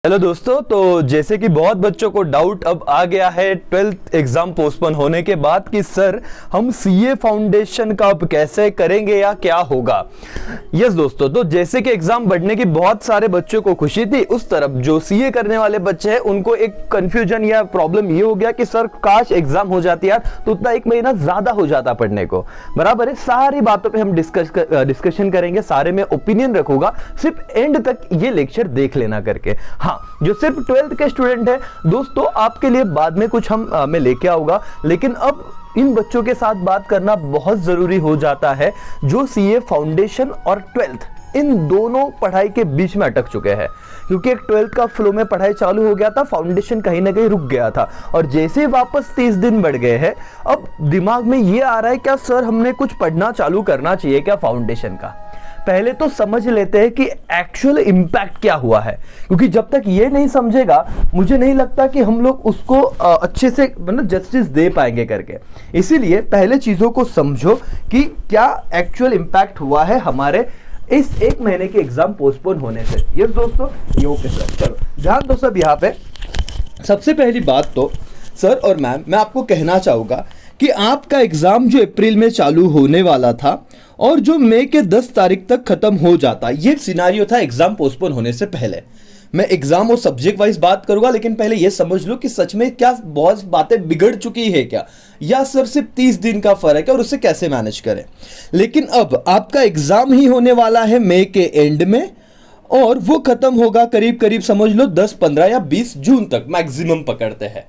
Hello दोस्तों, तो जैसे कि बहुत बच्चों को डाउट अब आ गया है 12th एग्जाम पोस्टपोन होने के बाद कि सर हम सीए फाउंडेशन का अब कैसे करेंगे या क्या होगा। यस दोस्तों, तो जैसे कि एग्जाम बढ़ने की बहुत सारे बच्चों को खुशी थी, उस तरफ जो सीए करने वाले बच्चे हैं उनको एक कंफ्यूजन या प्रॉब्लम ये हो गया कि सर काश एग्जाम हो जाती यार तो उतना एक महीना ज्यादा हो जाता पढ़ने को। बराबर है, सारी बातों पे हम डिस्कशन करेंगे, सारे में ओपिनियन रखूंगा, सिर्फ एंड तक ये लेक्चर देख लेना करके। जो सिर्फ 12th के स्टूडेंट है दोस्तों, आपके लिए बाद में कुछ मैं लेके आऊंगा, लेकिन अब इन बच्चों के साथ बात करना बहुत जरूरी हो जाता है जो सीए फाउंडेशन और 12th इन दोनों पढ़ाई के बीच में अटक चुके हैं। क्योंकि एक 12th का फ्लो में पढ़ाई चालू हो गया था, फाउंडेशन कहीं ना कहीं रुक गया था, और जैसे वापस 30 दिन बढ़ गए हैं, अब दिमाग में ये आ रहा है क्या सर हमने कुछ पढ़ना चालू करना चाहिए क्या फाउंडेशन का। पहले तो समझ लेते हैं कि एक्चुअल इंपैक्ट क्या हुआ है, क्योंकि जब तक ये नहीं समझेगा मुझे नहीं लगता कि हम लोग उसको अच्छे से मतलब जस्टिस दे पाएंगे करके। इसीलिए पहले चीजों को समझो कि क्या एक्चुअल इंपैक्ट हुआ है हमारे इस एक महीने के एग्जाम पोस्टपोन होने से। यस दोस्तों, ये ओके सर, चलो ध्यान दो सब यहाँ पे। सबसे पहली बात तो सर और मैम मैं आपको कहना चाहूंगा कि आपका एग्जाम जो अप्रैल में चालू होने वाला था और जो मई के 10 तारीख तक खत्म हो जाता, ये सिनारियो था एग्जाम पोस्टपोन होने से पहले। मैं एग्जाम और सब्जेक्ट वाइज बात करूंगा, लेकिन पहले ये समझ लो कि सच में क्या बहुत बातें बिगड़ चुकी है क्या, या सिर्फ 30 दिन का फर्क है और उससे कैसे मैनेज करें। लेकिन अब आपका एग्जाम ही होने वाला है मई के एंड में, और वो खत्म होगा करीब करीब समझ लो 10, 15 या 20 जून तक मैक्सिमम पकड़ते हैं।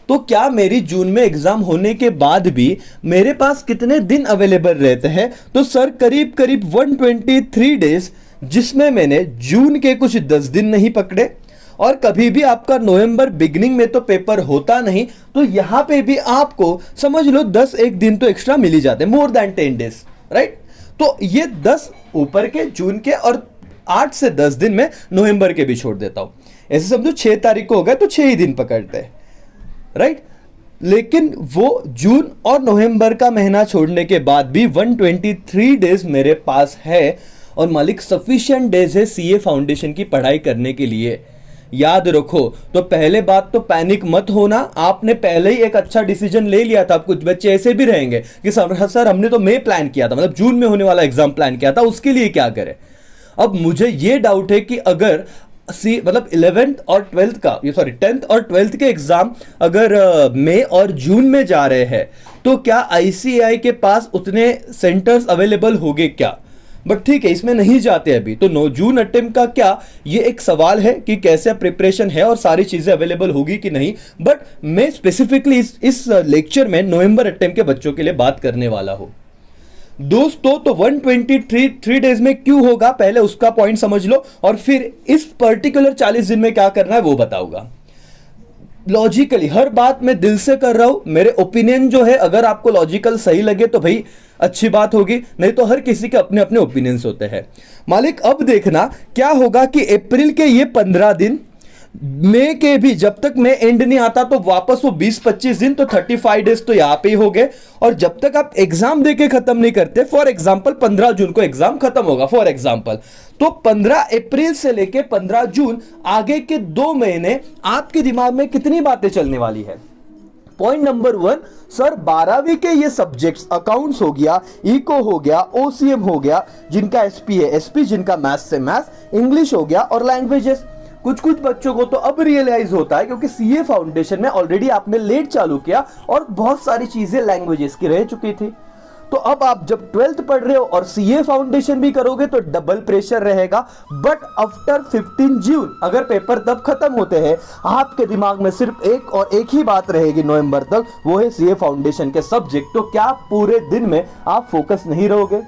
तो क्या मेरी जून में एग्जाम होने के बाद भी मेरे पास कितने दिन अवेलेबल रहते हैं, तो सर करीब करीब 123 डेज, जिसमें मैंने जून के कुछ 10 दिन नहीं पकड़े, और कभी भी आपका नवंबर बिगिनिंग में तो पेपर होता नहीं, तो यहां पे भी आपको समझ लो 10 दिन तो एक्स्ट्रा मिल ही जाते हैं, मोर देन 10 डेज, राइट। तो ये 10 ऊपर के जून के और 8 से 10 दिन में नवंबर के भी छोड़ देता हूं। ऐसे समझो 6 तारीख को हो गया तो 6 ही दिन पकड़ते हैं, राइट। लेकिन वो जून और नवंबर का महीना छोड़ने के बाद भी 123 डेज मेरे पास है, और मालिक सफिशिएंट डेज है सीए फाउंडेशन की पढ़ाई करने के लिए। याद रखो, तो पहले बात तो पैनिक मत होना, आपने पहले ही एक अच्छा डिसीजन ले लिया था। कुछ बच्चे ऐसे भी रहेंगे कि सर हमने तो मई प्लान किया था, मतलब जून में होने वाला एग्जाम प्लान किया था, उसके लिए क्या करें। अब मुझे ये डाउट है कि अगर मतलब 11th और 12th का, ये सॉरी 10th और 12th के एग्जाम अगर मई और जून में जा रहे हैं, तो क्या आईसीएआई के पास उतने सेंटर्स अवेलेबल होंगे क्या। बट ठीक है, इसमें नहीं जाते अभी, तो 9 जून अटेम्प्ट का क्या, ये एक सवाल है कि कैसे प्रिपरेशन है और सारी चीजें अवेलेबल होगी कि नहीं। बट मैं स्पेसिफिकली इस लेक्चर में नवंबर अटेम्प्ट के बच्चों के लिए बात करने वाला हूं दोस्तों। तो 123 डेज में क्यों होगा, पहले उसका पॉइंट समझ लो, और फिर इस पर्टिकुलर 40 दिन में क्या करना है वो बताऊंगा। लॉजिकली हर बात मैं दिल से कर रहा हूं, मेरे ओपिनियन जो है अगर आपको लॉजिकल सही लगे तो भाई अच्छी बात होगी, नहीं तो हर किसी के अपने अपने ओपिनियंस होते हैं मालिक। अब देखना क्या होगा कि अप्रैल के ये 15 दिन, मई के भी जब तक मई एंड नहीं आता तो वापस वो 20-25 दिन, तो 35 डेज तो यहां पे ही हो गए। और जब तक आप एग्जाम देके खत्म नहीं करते, फॉर एग्जांपल 15 जून को एग्जाम खत्म होगा फॉर एग्जांपल, तो 15 अप्रैल से लेके 15 जून आगे के 2 महीने आपके दिमाग में कितनी बातें चलने वाली है। पॉइंट नंबर 1, सर 12वीं के ये सब्जेक्ट्स अकाउंट्स हो गया, इको हो गया, ओसीएम हो गया, जिनका एसपी है एसपी, जिनका मैथ्स से मैथ्स, इंग्लिश हो गया और लैंग्वेजेस। कुछ बच्चों को तो अब रियलाइज होता है क्योंकि सीए फाउंडेशन में ऑलरेडी आपने लेट चालू किया और बहुत सारी चीजें लैंग्वेजेस की रह चुकी थी। तो अब आप जब 12th पढ़ रहे हो और सीए फाउंडेशन भी करोगे तो डबल प्रेशर रहेगा। बट आफ्टर 15 जून अगर पेपर तब खत्म होते हैं, आपके दिमाग में सिर्फ एक ही बात रहेगी नवंबर तक, वो है सीए फाउंडेशन के सब्जेक्ट। तो क्या पूरे दिन में आप फोकस नहीं रहोगे?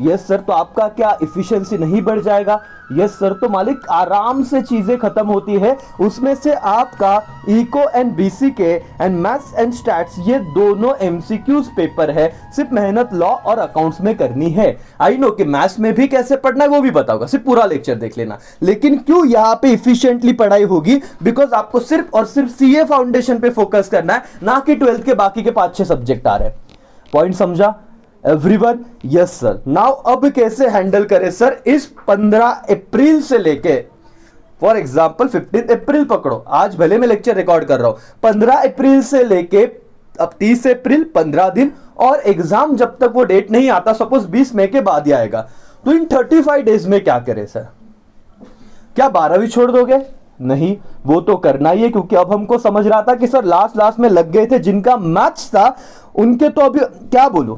यस सर, तो आपका क्या इफिशिएंसी नहीं बढ़ जाएगा? यस सर, तो मालिक आराम से चीजें खत्म होती है। उसमें से आपका इको एंड बीसी के एंड मैथ्स एंड स्टैट्स, ये दोनों एमसीक्यूज पेपर है, सिर्फ मेहनत लॉ और अकाउंट्स में करनी है। आई नो कि मैथ्स में भी कैसे पढ़ना है वो भी बताऊंगा, सिर्फ पूरा लेक्चर देख लेना। लेकिन क्यों यहाँ पे इफिशिएंटली पढ़ाई होगी, बिकॉज आपको सिर्फ और सिर्फ सीए फाउंडेशन पे फोकस करना है, ना कि 12th के बाकी के 5-6 सब्जेक्ट आ रहे हैं। पॉइंट समझा एवरीवन? Yes sir. नाउ अब कैसे हैंडल करें सर इस 15 अप्रैल से लेके फॉर एग्जाम्पल 15 अप्रैल पकड़ो, आज भले मैं लेक्चर रिकॉर्ड कर रहा हूं, 15 अप्रैल से लेके अब 30 अप्रैल 15 दिन, और एग्जाम जब तक वो डेट नहीं आता, सपोज 20 मई के बाद ही आएगा, तो इन 35 डेज में क्या करें सर? क्या 12वीं छोड़ दोगे? नहीं, वो तो करना ही है, क्योंकि अब हमको समझ रहा था कि सर लास्ट में लग गए थे जिनका मैथ्स था उनके, तो अभी क्या बोलूं,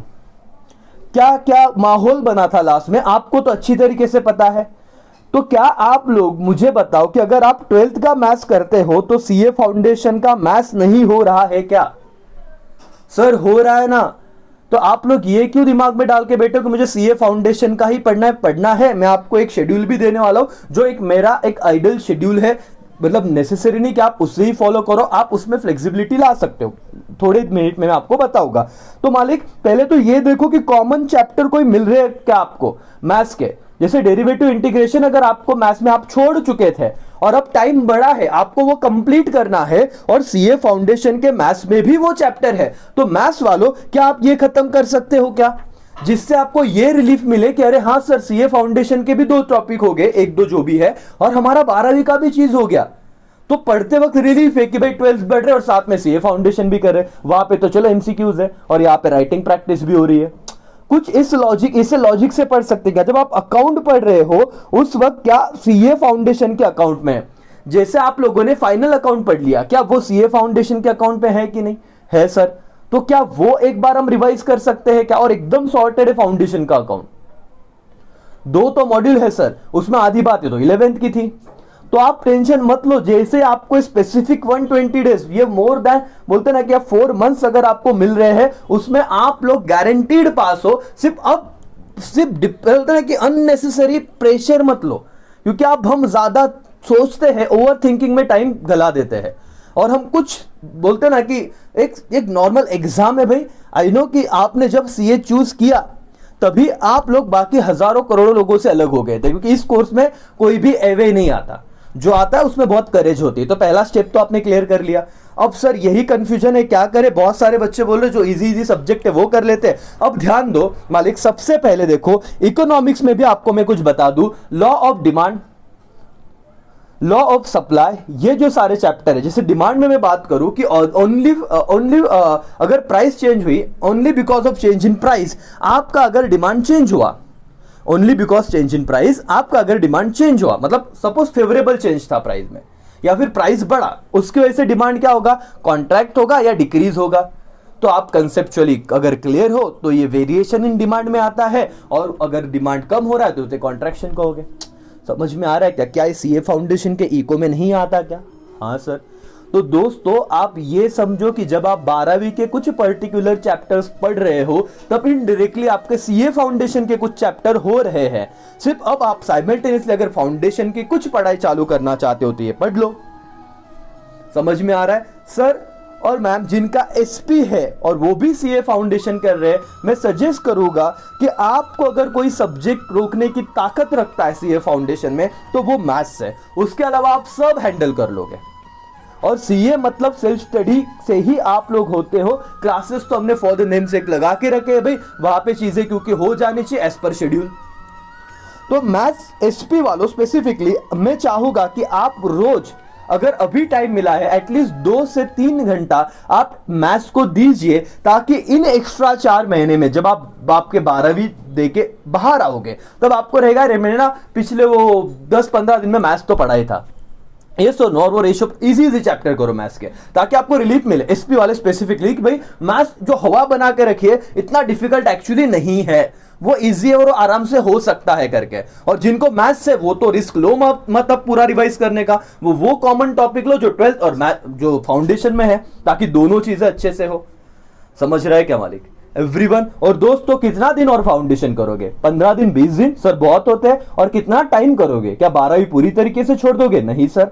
क्या क्या माहौल बना था लास्ट में, आपको तो अच्छी तरीके से पता है। तो क्या आप लोग मुझे बताओ कि अगर आप 12th का मैथ्स करते हो तो सीए फाउंडेशन का मैथ्स नहीं हो रहा है क्या? सर हो रहा है ना। तो आप लोग ये क्यों दिमाग में डाल के बैठे हो कि मुझे सीए फाउंडेशन का ही पढ़ना है? मैं आपको एक शेड्यूल भी देने वाला हूं, जो एक मेरा एक आइडियल शेड्यूल है, मतलब नेसेसरी नहीं कि आप उससे ही फॉलो करो, आप उसमें फ्लेक्सिबिलिटी ला सकते हो, थोड़े मिनट में मैं आपको बताऊंगा। तो मालिक पहले तो ये देखो कि कॉमन चैप्टर कोई मिल रहे हैं क्या आपको मैथ्स के, जैसे डेरिवेटिव इंटीग्रेशन अगर आपको मैथ्स में आप छोड़ चुके थे और अब टाइम बड़ा है, आपको वो कंप्लीट करना है, और सीए फाउंडेशन के मैथ्स में भी वो चैप्टर है, तो मैथ्स वालों क्या आप ये खत्म कर सकते हो क्या, जिससे आपको ये रिलीफ मिले कि अरे हाँ सर सीए फाउंडेशन के भी 2 टॉपिक हो गए, 1-2 जो भी है, और हमारा 12वीं का भी चीज हो गया। तो पढ़ते वक्त रिलीफ है कि भाई 12th बढ़ रहे और साथ में सीए फाउंडेशन भी कर रहे, वहां पे तो चलो एमसीक्यूज है और यहाँ पे राइटिंग प्रैक्टिस भी हो रही है। कुछ इस लॉजिक से पढ़ सकते हैं। जब आप अकाउंट पढ़ रहे हो उस वक्त क्या सीए फाउंडेशन के अकाउंट में है? जैसे आप लोगों ने फाइनल अकाउंट पढ़ लिया, क्या वो सीए फाउंडेशन के अकाउंट पे है कि नहीं है सर? तो क्या वो एक बार हम रिवाइज कर सकते हैं क्या? और एकदम सॉर्टेड है फाउंडेशन का अकाउंट, 2 तो मॉड्यूल है सर, उसमें आधी बातें तो 11th की थी, तो आप टेंशन मत लो। जैसे आपको स्पेसिफिक 120 डेज, ये मोर देन बोलते ना कि 4 मंथ्स अगर आपको मिल रहे हैं, उसमें आप लोग गारंटीड पास हो। सिर्फ बोलते ना कि अननेसेसरी प्रेशर मत लो, क्योंकि आप हम ज्यादा सोचते हैं, ओवर थिंकिंग में टाइम गला देते हैं, और हम कुछ बोलते ना कि एक नॉर्मल एग्जाम है भाई। आई नो कि आपने जब सीए चूज किया तभी आप लोग बाकी हजारों करोड़ों लोगों से अलग हो गए थे, क्योंकि इस कोर्स में कोई भी एवे नहीं आता, जो आता है उसमें बहुत करेज होती है। तो पहला स्टेप तो आपने क्लियर कर लिया। अब सर यही कंफ्यूजन है, क्या करें? बहुत सारे बच्चे बोल रहे जो इजी सब्जेक्ट है वो कर लेते हैं। अब ध्यान दो मालिक, सबसे पहले देखो इकोनॉमिक्स में भी आपको मैं कुछ बता दूं, law of demand, law of supply, ये जो सारे चैप्टर है, जैसे डिमांड में मैं बात करूं कि ओनली अगर प्राइस चेंज हुई, only because of change in price, आपका अगर डिमांड चेंज हुआ, only because change in price, आपका अगर डिमांड चेंज हुआ, मतलब सपोज फेवरेबल चेंज था प्राइस में, या फिर प्राइस बढ़ा, उसकी वजह से डिमांड क्या होगा? कॉन्ट्रैक्ट होगा या डिक्रीज होगा। तो आप कंसेप्चुअली अगर क्लियर हो तो ये वेरिएशन इन डिमांड में आता है, और अगर डिमांड कम हो रहा है तो उसे कॉन्ट्रैक्शन कहोगे। समझ में आ रहा है क्या? क्या सीए फाउंडेशन के इको में नहीं आता क्या? हाँ सर। तो दोस्तों आप ये समझो कि जब आप 12वीं के कुछ पर्टिकुलर चैप्टर्स पढ़ रहे हो, तब इनडायरेक्टली आपके सीए फाउंडेशन के कुछ चैप्टर हो रहे हैं। सिर्फ अब आप साइमल्टेनियसली अगर फाउंडेशन की कुछ पढ़ाई चालू करना चाहते हो तो ये पढ़ लो। समझ में आ रहा है सर? और मैम जिनका एसपी है और वो भी सीए फाउंडेशन कर रहे हैं, मैं सजेस्ट करूंगा कि आपको अगर कोई सब्जेक्ट रोकने की ताकत रखता है सीए फाउंडेशन में तो वो मैथ्स है। उसके अलावा आप सब हैंडल कर लोगे। और सीए मतलब सेल्फ स्टडी से ही आप लोग होते हो। क्लासेस तो हमने फॉर द नेम सेक लगा के रखे हैं भाई, वहां पे चीजें क्योंकि हो जानी चाहिए एज पर शेड्यूल। तो मैथ्स एसपी वालों स्पेसिफिकली मैं चाहूंगा कि आप रोज अगर अभी टाइम मिला है एटलीस्ट 2 से 3 घंटा आप मैथ्स को दीजिए, ताकि इन एक्स्ट्रा 4 महीने में जब आप आपके 12वीं दे के बाहर आओगे तब आपको रहेगा रे मैंने ना पिछले वो 10-15 दिन में मैथ्स तो पढ़ा ही था। ये सो नॉर वो रेशियो इजी चैप्टर करो मैथ्स के, ताकि आपको रिलीफ मिले। एसपी वाले स्पेसिफिकली कि भाई मैथ्स जो हवा बना के रखिए इतना डिफिकल्ट एक्चुअली नहीं है, वो इजी है और आराम से हो सकता है करके। और जिनको मैथ्स है वो तो रिस्क लो मत अब पूरा रिवाइज करने का, वो कॉमन टॉपिक लो जो 12th और जो फाउंडेशन में है, ताकि दोनों चीजें अच्छे से हो। समझ रहे हैं क्या मालिक एवरीवन? और दोस्तों कितना दिन और फाउंडेशन करोगे? 15 दिन 20 दिन सर बहुत होते हैं। और कितना टाइम करोगे? क्या 12वीं पूरी तरीके से छोड़ दोगे? नहीं सर।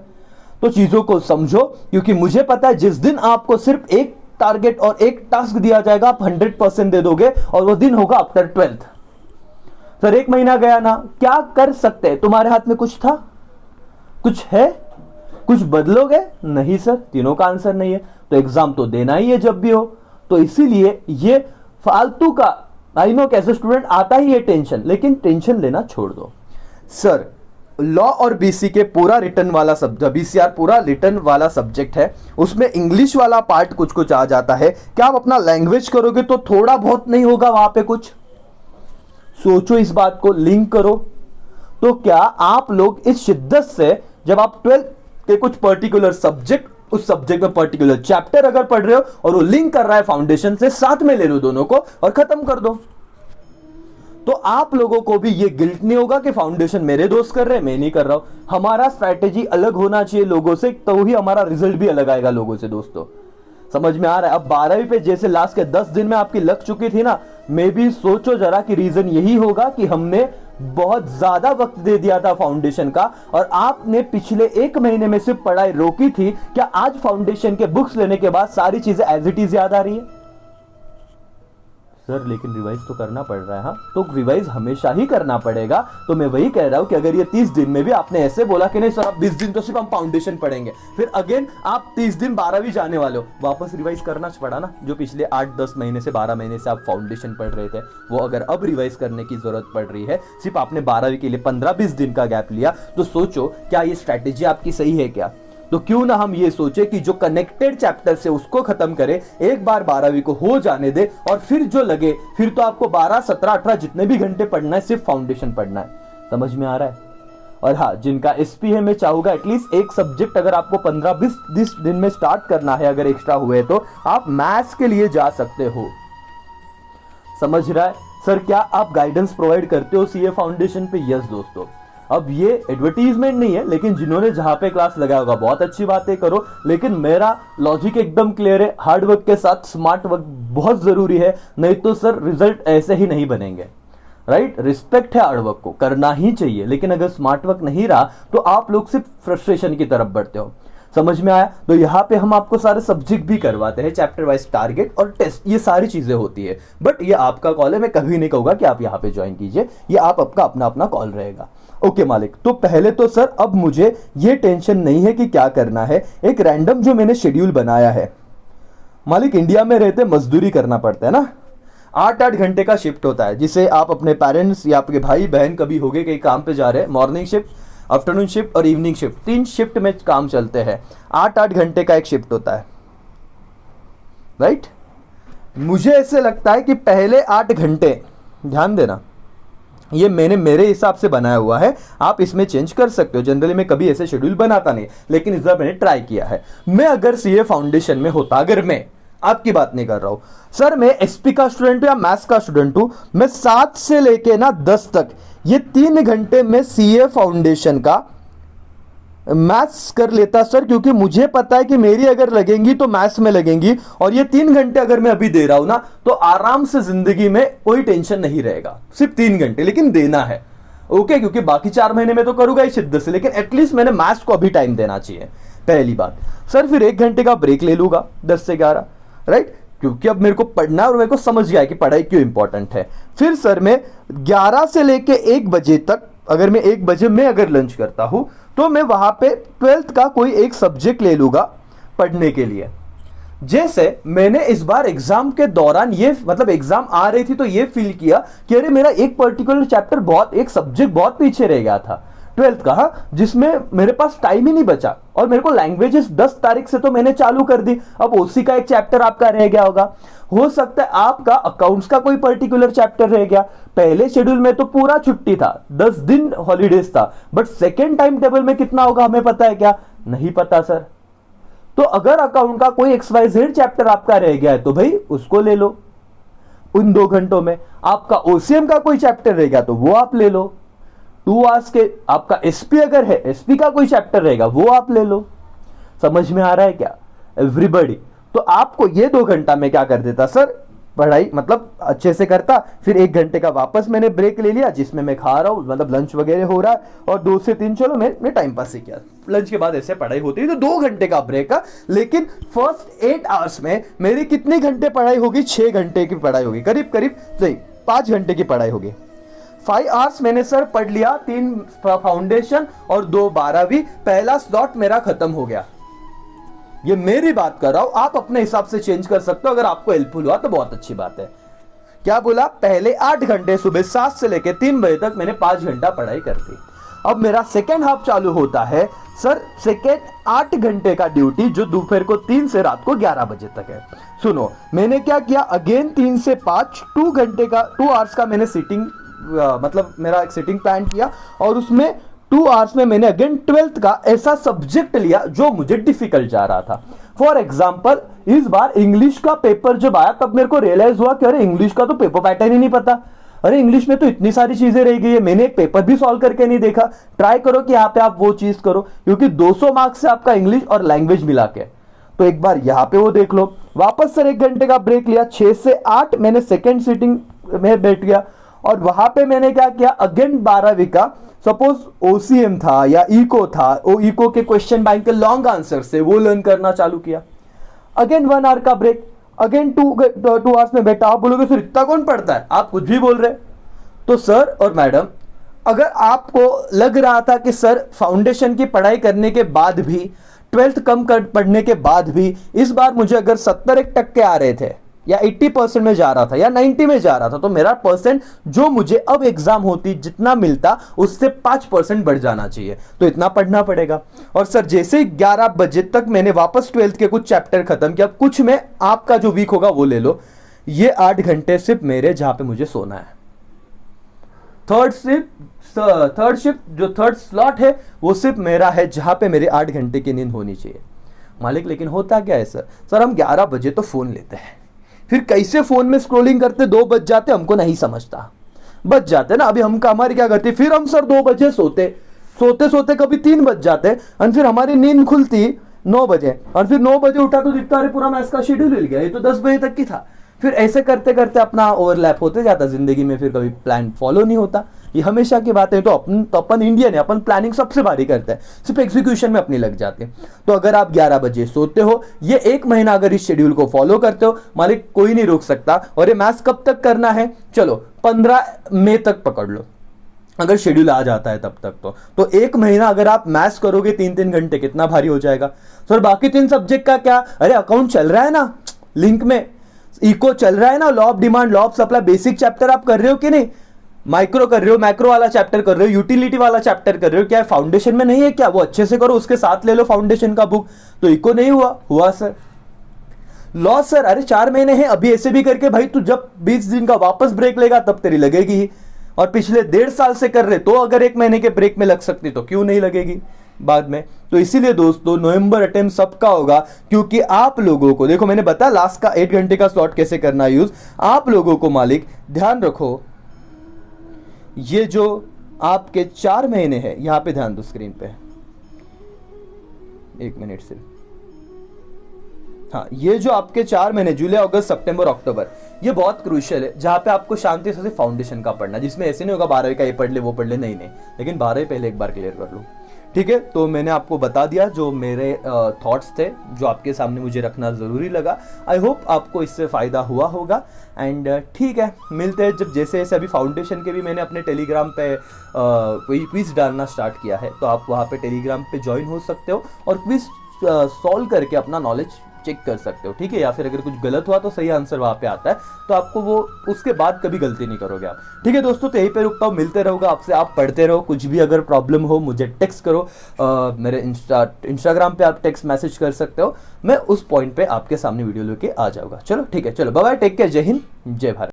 तो चीजों को समझो, क्योंकि मुझे पता है जिस दिन आपको सिर्फ एक टारगेट और एक टास्क दिया जाएगा आप 100% दे दोगे, और वो दिन होगा आफ्टर 12th। सर 1 महीना गया ना, क्या कर सकते हैं? तुम्हारे हाथ में कुछ था? कुछ है? कुछ बदलोगे? नहीं सर, तीनों का आंसर नहीं है। तो एग्जाम तो देना ही है जब भी हो। तो इसीलिए ये फालतू का, आई नो कैसे स्टूडेंट आता ही है टेंशन, लेकिन टेंशन लेना छोड़ दो। सर लॉ और बीसी के पूरा रिटर्न वाला सब्जेक्ट, बीसीआर पूरा रिटर्न वाला सब्जेक्ट है, उसमें इंग्लिश वाला पार्ट कुछ कुछ आ जाता है। क्या आप अपना लैंग्वेज करोगे तो थोड़ा बहुत नहीं होगा वहां पे कुछ? सोचो, इस बात को लिंक करो। तो क्या आप लोग इस शिद्दत से जब आप 12th के कुछ पर्टिकुलर सब्जेक्ट, उस सब्जेक्ट में पर्टिकुलर चैप्टर अगर पढ़ रहे हो और वो लिंक कर रहा है फाउंडेशन से, साथ में ले लो दोनों को और खत्म कर दो, तो आप लोगों को भी ये गिल्ट नहीं होगा कि फाउंडेशन मेरे दोस्त कर रहे हैं, मैं नहीं कर रहा हूं। हमारा स्ट्रैटेजी अलग होना चाहिए लोगों से, तो ही हमारा रिजल्ट भी अलग आएगा लोगों से। दोस्तों समझ में आ रहा है? अब 12वीं पे जैसे लास्ट के 10 दिन में आपकी लग चुकी थी ना, मे भी सोचो जरा कि रीजन यही होगा कि हमने बहुत ज्यादा वक्त दे दिया था फाउंडेशन का, और आपने पिछले 1 महीने में सिर्फ पढ़ाई रोकी थी। क्या आज फाउंडेशन के बुक्स लेने के बाद सारी चीजें एज इट इज याद आ रही है? सर लेकिन रिवाइज तो करना पड़ रहा है। हाँ, तो रिवाइज हमेशा ही करना पड़ेगा। तो मैं वही कह रहा हूं कि अगर ये 30 दिन में भी आपने ऐसे बोला कि नहीं सर अब 20 दिन तो सिर्फ हम फाउंडेशन पढ़ेंगे, फिर अगेन आप 30 दिन 12वीं जाने वाले हो, वापस रिवाइज करना पड़ा ना। जो पिछले 8-10 महीने से 12 महीने से आप फाउंडेशन पढ़ रहे थे, वो अगर अब रिवाइज करने की जरूरत पड़ रही है, सिर्फ आपने 12वीं के लिए 15-20 दिन का गैप लिया, तो सोचो क्या ये स्ट्रैटेजी आपकी सही है क्या? तो क्यों ना हम ये सोचे कि जो कनेक्टेड चैप्टर से उसको खत्म करें, एक बार 12वीं को हो जाने दे, और फिर जो लगे, फिर तो आपको 12, 17, 18 जितने भी घंटे पढ़ना है, सिर्फ फाउंडेशन पढ़ना है। समझ में आ रहा है? और हाँ, जिनका एसपी है, मैं चाहूंगा एटलीस्ट एक सब्जेक्ट अगर आपको 15-20 दिन में स्टार्ट करना है, अगर एक्स्ट्रा हुए तो आप मैथ्स के लिए जा सकते हो। समझ रहा है? सर क्या आप गाइडेंस प्रोवाइड करते हो सीए फाउंडेशन पे? यस दोस्तों। अब ये एडवर्टीजमेंट नहीं है, लेकिन जिन्होंने जहां पे क्लास लगाया होगा बहुत अच्छी बातें करो, लेकिन मेरा लॉजिक एकदम क्लियर है, हार्ड वर्क के साथ स्मार्ट वर्क बहुत जरूरी है, नहीं तो सर रिजल्ट ऐसे ही नहीं बनेंगे। राइट? रिस्पेक्ट है हार्ड वर्क को, करना ही चाहिए, लेकिन अगर स्मार्ट वर्क नहीं रहा तो आप लोग सिर्फ फ्रस्ट्रेशन की तरफ बढ़ते हो। समझ में आया? तो यहाँ पे हम आपको सारे सब्जेक्ट भी करवाते हैं, चैप्टर वाइज टारगेट और टेस्ट, ये सारी चीजें होती है। बट ये आपका कॉल है, मैं कभी नहीं कहूंगा कि आप यहाँ पे ज्वाइन कीजिए, ये आप आपका अपना अपना कॉल रहेगा। ओके मालिक, तो पहले तो सर अब मुझे ये टेंशन नहीं है कि क्या करना है। एक रैंडम जो मैंने शेड्यूल बनाया है मालिक, इंडिया में रहते मजदूरी करना पड़ता है ना, 8-8 घंटे का शिफ्ट होता है, जिसे आप अपने पेरेंट्स या आपके भाई बहन कभी हो गए कहीं काम पे जा रहे हैं, मॉर्निंग शिफ्ट, आफ्टरनून शिफ्ट और इवनिंग शिफ्ट, 3 शिफ्ट में काम चलते हैं, 8-8 घंटे का एक शिफ्ट होता है। राइट? मुझे ऐसे लगता है कि पहले 8 घंटे, ध्यान देना, ये मैंने मेरे हिसाब से बनाया हुआ है, आप इसमें चेंज कर सकते हो। जनरली मैं कभी ऐसे शेड्यूल बनाता नहीं, लेकिन इस बार मैंने ट्राई किया है। मैं अगर सीए फाउंडेशन में होता, अगर मैं आपकी बात नहीं कर रहा हूं सर, मैं एसपी का स्टूडेंट हूं या मैथ्स का स्टूडेंट हूं, मैं 7 से लेके ना 10 तक ये 3 घंटे में सीए फाउंडेशन का मैथ्स कर लेता सर, क्योंकि मुझे पता है कि मेरी अगर लगेंगी तो मैथ्स में लगेंगी, और ये 3 घंटे अगर मैं अभी दे रहा हूं ना, तो आराम से जिंदगी में कोई टेंशन नहीं रहेगा। सिर्फ 3 घंटे लेकिन देना है, ओके? क्योंकि बाकी 4 महीने में तो करूंगा ही शिद्दत से, लेकिन एटलीस्ट मैंने मैथ्स को अभी टाइम देना चाहिए, पहली बात। सर फिर 1 घंटे का ब्रेक ले लूंगा 10 से 11, राइट? क्योंकि अब मेरे को पढ़ना है और मेरे को समझ गया कि पढ़ाई क्यों इंपॉर्टेंट है। फिर सर मैं 11 से लेके 1 बजे तक, अगर मैं 1 बजे में अगर लंच करता हूं, तो मैं वहां पे 12th का कोई एक सब्जेक्ट ले लूंगा पढ़ने के लिए। जैसे मैंने इस बार एग्जाम के दौरान ये, मतलब एग्जाम आ रही थी तो ये फील किया कि अरे मेरा एक पर्टिकुलर चैप्टर बहुत, एक सब्जेक्ट बहुत पीछे रह गया था 12th का, जिसमें मेरे पास टाइम ही नहीं बचा, और मेरे को लैंग्वेजेस 10 तारीख से तो मैंने चालू कर दी। अब ओसी का एक चैप्टर आपका रह गया होगा, हो सकता है आपका अकाउंट्स का कोई पर्टिकुलर चैप्टर रह गया। पहले शेड्यूल में तो पूरा छुट्टी था, 10 दिन हॉलीडेज था, बट सेकेंड टाइम टेबल में कितना होगा हमें पता है क्या? नहीं पता सर। तो अगर अकाउंट का कोई XYZ चैप्टर आपका रह गया है तो भाई उसको ले लो उन 2 घंटों में। आपका ओसीएम का कोई चैप्टर रह गया तो वो आप ले लो 2 आवर्स के। आपका एसपी अगर है, एसपी का कोई चैप्टर रहेगा वो आप ले लो। समझ में आ रहा है क्या एवरीबॉडी? तो आपको ये 2 घंटा में क्या कर देता सर, पढ़ाई मतलब अच्छे से करता, फिर 1 घंटे का वापस मैंने ब्रेक ले लिया, जिसमें मैं खा रहा हूँ, मतलब लंच वगैरह हो रहा है, और 2 से 3 चलो मैं टाइम पास ही किया। लंच के बाद ऐसे पढ़ाई होती है, तो 2 घंटे का ब्रेक है। लेकिन फर्स्ट 8 आवर्स में मेरी कितने घंटे पढ़ाई होगी? 6 घंटे की पढ़ाई होगी, करीब करीब नहीं 5 घंटे की पढ़ाई होगी। 5 आवर्स मैंने सर पढ़ लिया, 3 फाउंडेशन और 2 12वीं, पहला स्लॉट मेरा खत्म हो गया। ये मेरी बात कर रहा हूं, आप अपने हिसाब से चेंज कर सकते हो। अगर आपको हेल्पफुल हुआ तो बहुत अच्छी बात है। क्या बोला? पहले 8 घंटे सुबह 7 से लेकर 3 बजे तक मैंने 5 घंटा पढ़ाई कर दी। अब मेरा सेकेंड हाफ चालू होता है सर, सेकेंड 8 घंटे का ड्यूटी जो दोपहर को 3 से रात को 11 बजे तक है। सुनो मैंने क्या किया, अगेन 3 से 5 2 घंटे का 2 आवर्स का मैंने सिटिंग मतलब मेरा एक सिटिंग प्लान किया, और उसमें 2 आवर्स में मैंने अगेन 12th का ऐसा सब्जेक्ट लिया जो मुझे डिफिकल्ट जा रहा था। फॉर एग्जाम्पल इस बार इंग्लिश का पेपर जब आया तब मेरे को रियलाइज हुआ कि अरे इंग्लिश का तो पेपर पैटर्न ही नहीं पता, अरे इंग्लिश में तो इतनी सारी चीजें रह गई है, मैंने एक पेपर भी सॉल्व करके नहीं देखा। ट्राई करो कि यहाँ पे आप वो चीज करो, क्योंकि 200 मार्क्स से आपका इंग्लिश और लैंग्वेज मिला के, तो एक बार यहाँ पे वो देख लो। वापस सर 1 घंटे का ब्रेक लिया, 6 से 8 मैंने सेकेंड सीटिंग में बैठ गया, और वहां पे मैंने क्या किया, अगेन 12वीं का सपोज ओसीएम था या इको था, वो इको के क्वेश्चन बैंक के लॉन्ग आंसर से वो लर्न करना चालू किया। अगेन 1 आवर का ब्रेक, अगेन 2 आवर्स में बैठा। आप बोलोगे सर इतना कौन पढ़ता है, आप कुछ भी बोल रहे। तो सर और मैडम, अगर आपको लग रहा था कि सर फाउंडेशन की पढ़ाई करने के बाद भी, 12th कम कर पढ़ने के बाद भी इस बार मुझे अगर 70% आ रहे थे या 80% में जा रहा था या 90 में जा रहा था, तो मेरा परसेंट जो मुझे अब एग्जाम होती जितना मिलता उससे 5% बढ़ जाना चाहिए, तो इतना पढ़ना पड़ेगा। और सर जैसे ही 11 बजे तक मैंने वापस 12th के कुछ चैप्टर खत्म किया, कुछ में आपका जो वीक होगा वो ले लो। ये 8 घंटे सिर्फ मेरे जहां पे मुझे सोना है। थर्ड शिफ्ट जो थर्ड स्लॉट है वो सिर्फ मेरा है, जहां पे मेरे 8 घंटे की नींद होनी चाहिए। मालिक लेकिन होता क्या है सर हम 11 बजे तो फोन लेते हैं, फिर कैसे फोन में स्क्रॉलिंग करते 2 बज जाते, हमको नहीं समझता, बज जाते ना। अभी हम हमारी क्या करते, फिर हम सर 2 बजे सोते कभी 3 बज जाते, और फिर हमारी नींद खुलती 9 बजे, और फिर 9 बजे उठा तो दिखता अरे पूरा मैथ्स का शेड्यूल हिल गया, ये तो 10 बजे तक की था। फिर ऐसे करते करते अपना ओवरलैप होते जाता जिंदगी में, फिर कभी प्लान फॉलो नहीं होता। ये हमेशा की बात है। तो अपन इंडियन है, अपन प्लानिंग सबसे भारी करते हैं, सिर्फ एग्जीक्यूशन में अपनी लग जाते हैं। तो अगर आप 11 बजे सोते हो, ये 1 महीना अगर इस शेड्यूल को फॉलो करते हो, मालिक कोई नहीं रोक सकता। और ये मैथ्स कब तक करना है, चलो 15 मई तक पकड़ लो, अगर शेड्यूल आ जाता है तब तक। तो 1 महीना अगर आप मैथ्स करोगे 3-3 घंटे, कितना भारी हो जाएगा। सर बाकी 3 सब्जेक्ट का क्या, अरे अकाउंट चल रहा है ना लिंक में, इको चल रहा है ना, law of demand, law of supply, basic chapter आप कर रहे हो कि नहीं, माइक्रो कर रहे हो, मैक्रो वाला चैप्टर कर रहे हो, यूटिलिटी वाला चैप्टर कर रहे हो, क्या फाउंडेशन में नहीं है क्या, वो अच्छे से करो, उसके साथ ले लो फाउंडेशन का बुक। तो इको नहीं हुआ सर। लॉ सर अरे 4 महीने हैं, अभी ऐसे भी करके भाई तू जब 20 दिन का वापस ब्रेक लेगा तब तेरी लगेगी ही, और पिछले 1.5 साल से कर रहे तो अगर 1 महीने के ब्रेक में लग सकती तो क्यों नहीं लगेगी बाद में। तो इसीलिए दोस्तों नवंबर अटेम्प्ट सबका होगा, क्योंकि आप लोगों को देखो मैंने बताया लास्ट का 8 घंटे का स्लॉट कैसे करना यूज। आप लोगों को मालिक ध्यान रखो, ये जो आपके 4 महीने हैं, यहां पे ध्यान दो स्क्रीन पे, 1 मिनट से, हाँ ये जो आपके 4 महीने जुलाई अगस्त सितंबर अक्टूबर, ये बहुत क्रूशियल है, जहां पे आपको शांति से फाउंडेशन का पढ़ना, जिसमें ऐसे नहीं होगा 12वीं का ये पढ़ ले वो पढ़ ले, नहीं, लेकिन 12वीं पहले एक बार क्लियर कर लो, ठीक है। तो मैंने आपको बता दिया जो मेरे थॉट्स थे, जो आपके सामने मुझे रखना ज़रूरी लगा। आई होप आपको इससे फ़ायदा हुआ होगा। एंड ठीक है, मिलते हैं जब जैसे अभी फाउंडेशन के भी मैंने अपने टेलीग्राम पे कोई क्विज़ डालना स्टार्ट किया है, तो आप वहाँ पे टेलीग्राम पे ज्वाइन हो सकते हो और क्विज़ सॉल्व करके अपना नॉलेज चेक कर सकते हो, ठीक है। या फिर अगर कुछ गलत हुआ तो सही आंसर वहाँ पे आता है, तो आपको वो उसके बाद कभी गलती नहीं करोगे आप, ठीक है दोस्तों। तो यहीं पे रुकता हूँ, मिलते रहूँगा आपसे, आप पढ़ते रहो, कुछ भी अगर प्रॉब्लम हो मुझे टेक्स्ट करो, मेरे इंस्टाग्राम पे आप टेक्स्ट मैसेज कर सकते हो, मैं उस पॉइंट पे आपके सामने वीडियो लेके आ जाऊँगा। चलो ठीक है, चलो बाय बाय, टेक केयर, जय हिंद जय भारत।